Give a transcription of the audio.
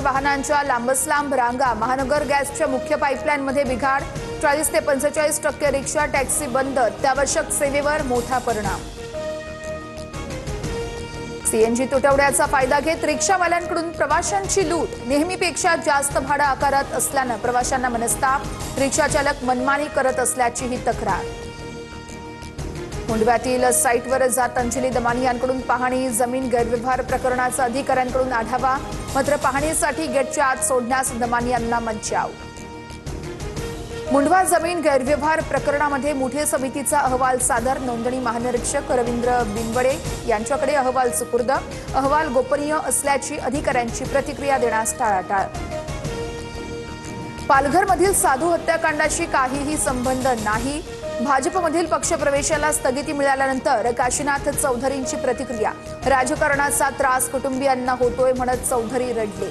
वाहनांच्या लांबच लांब रांगा, महानगर गॅसच्या मुख्य पाईपलाईनमध्ये बिघाड, 40 ते 45% रिक्षा टॅक्सी बंद, अत्यावश्यक सेवेवर मोठा परिणाम। सीएनजी तुटवड्याचा फायदा घेत रिक्षावाल्यांकडून प्रवाशांची लूट, नेहमीपेक्षा जास्त भाडं आकारत असल्यानं प्रवाशांना मनस्ताप, रिक्षा चालक मनमानी करत असल्याची ही तक्रार। मुंडव्यातील साईटवर जात अंजली दमानी यांकडून पाहणी, जमीन गैरव्यवहार प्रकरणाचा अधिकाऱ्यांकडून आढावा, मात्र पाहणीसाठी गेटच्या आत सोडण्यास दमानी यांना मज्जाव। मुंडवा जमीन गैरव्यवहार प्रकरणामध्ये मुठे समितीचा अहवाल सादर, नोंदणी महानिरीक्षक रवींद्र बिनवडे यांच्याकडे अहवाल सुपूर्द, अहवाल गोपनीय असल्याची अधिकाऱ्यांची प्रतिक्रिया देण्यास टाळाटाळ। पालघरमधील साधू हत्याकांडाशी काहीही संबंध नाही, भाजपमधील पक्षप्रवेशाला स्थगिती मिळाल्यानंतर काशीनाथ चौधरींची प्रतिक्रिया, राजकारणाचा त्रास कुटुंबियांना होतोय म्हणत चौधरी रडले।